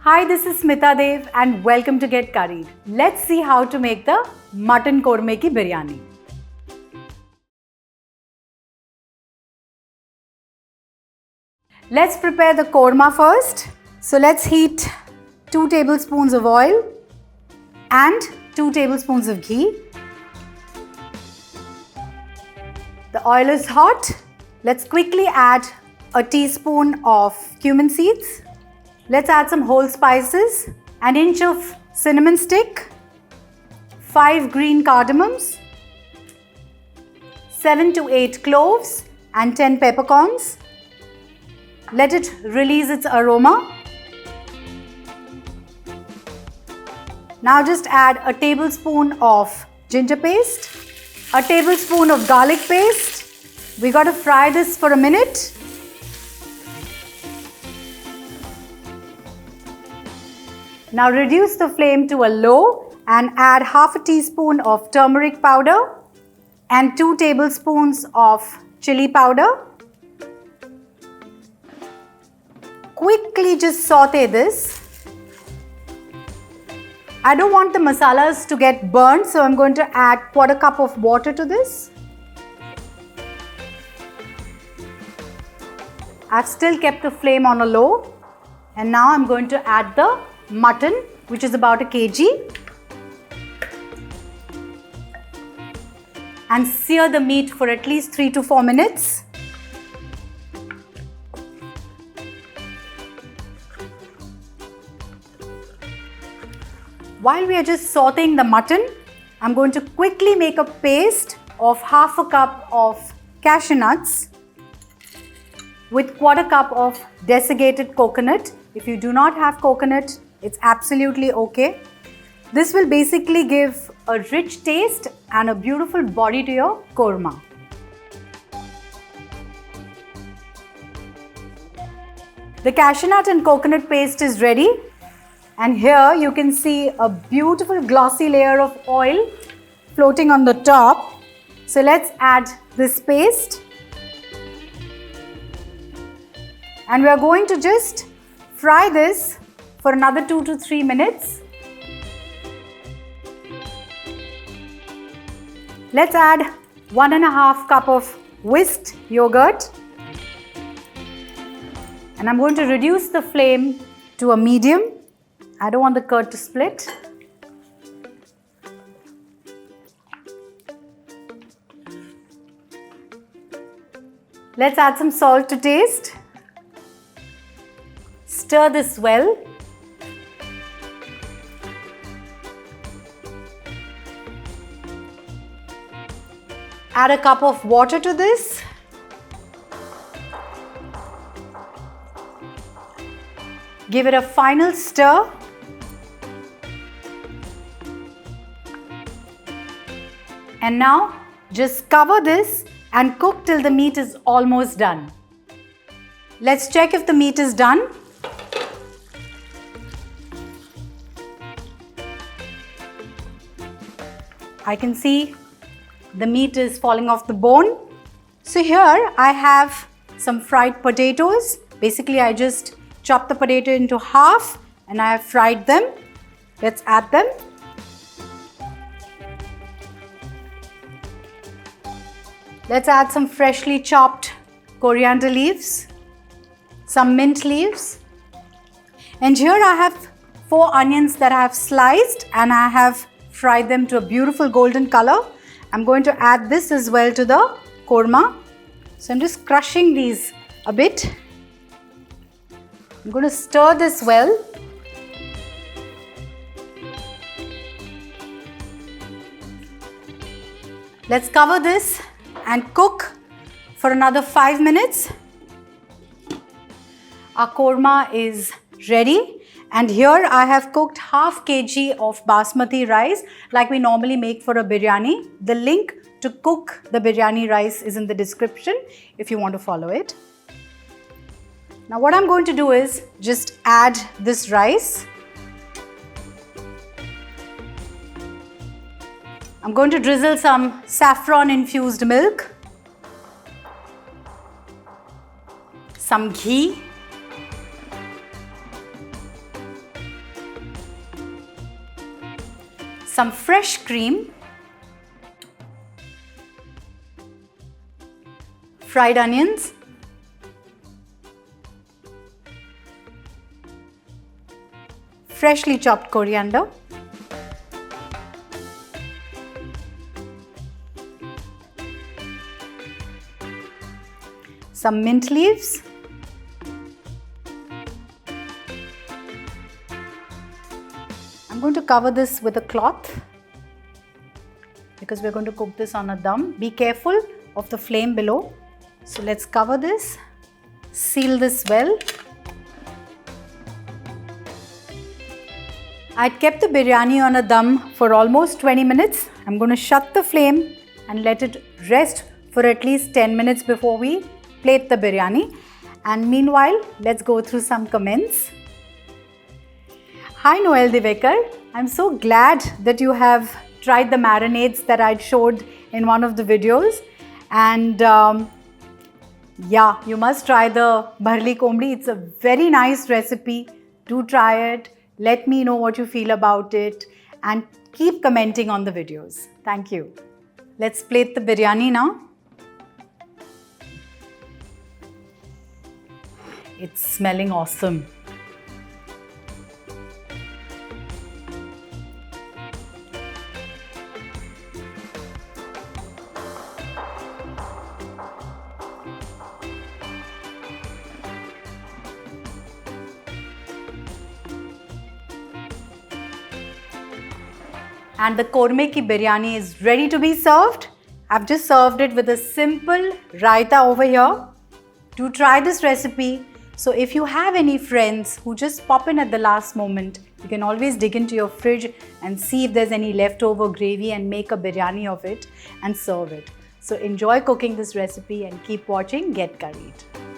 Hi, this is Smita Dev and welcome to Get Curried. Let's see how to make the mutton korme ki biryani. Let's prepare the korma first. So let's heat 2 tablespoons of oil and 2 tablespoons of ghee. The oil is hot. Let's quickly add a teaspoon of cumin seeds. Let's add some whole spices, an inch of cinnamon stick, 5 green cardamoms, 7 to 8 cloves and 10 peppercorns. Let it release its aroma. Now just add a tablespoon of ginger paste, a tablespoon of garlic paste. We got to fry this for a minute. Now reduce the flame to a low and add half a teaspoon of turmeric powder and 2 tablespoons of chili powder. Quickly just saute this. I don't want the masalas to get burnt, so I'm going to add quarter cup of water to this. I've still kept the flame on a low, and now I'm going to add the mutton, which is about 1 kg, and sear the meat for at least 3 to 4 minutes. While we are just sauteing the mutton, I'm going to quickly make a paste of half a cup of cashew nuts with quarter cup of desiccated coconut. If you do not have coconut, it's absolutely okay. This will basically give a rich taste and a beautiful body to your korma. The cashew nut and coconut paste is ready. And here you can see a beautiful glossy layer of oil floating on the top. So let's add this paste. And we are going to just fry this for another 2 to 3 minutes. Let's add 1.5 cup of whisked yogurt. And I'm going to reduce the flame to a medium. I don't want the curd to split. Let's add some salt to taste. Stir this well. Add a cup of water to this. Give it a final stir. And now just cover this and cook till the meat is almost done. Let's check if the meat is done. I can see the meat is falling off the bone. So here I have some fried potatoes. Basically I just chopped the potato into half and I have fried them. Let's add them. Let's add some freshly chopped coriander leaves, some mint leaves. And here I have 4 onions that I have sliced and I have fried them to a beautiful golden color. I'm going to add this as well to the korma. So I'm just crushing these a bit. I'm going to stir this well. Let's cover this and cook for another 5 minutes. Our korma is ready. And here I have cooked half kg of basmati rice like we normally make for a biryani. The link to cook the biryani rice is in the description if you want to follow it. Now what I'm going to do is just add this rice. I'm going to drizzle some saffron infused milk, some ghee, some fresh cream, fried onions, freshly chopped coriander, some mint leaves, I'm going to cover this with a cloth because we're going to cook this on a dum. Be careful of the flame below. So let's cover this, seal this well. I'd kept the biryani on a dum for almost 20 minutes. I'm going to shut the flame and let it rest for at least 10 minutes before we plate the biryani. And meanwhile, let's go through some comments. Hi Noel Divekar, I'm so glad that you have tried the marinades that I'd showed in one of the videos. And yeah, you must try the bharli kombdi. It's a very nice recipe. Do try it. Let me know what you feel about it and keep commenting on the videos. Thank you. Let's plate the biryani now. It's smelling awesome. And the korme ki biryani is ready to be served. I've just served it with a simple raita over here. Do try this recipe. So if you have any friends who just pop in at the last moment, you can always dig into your fridge and see if there's any leftover gravy and make a biryani of it and serve it. So enjoy cooking this recipe and keep watching Get Curried.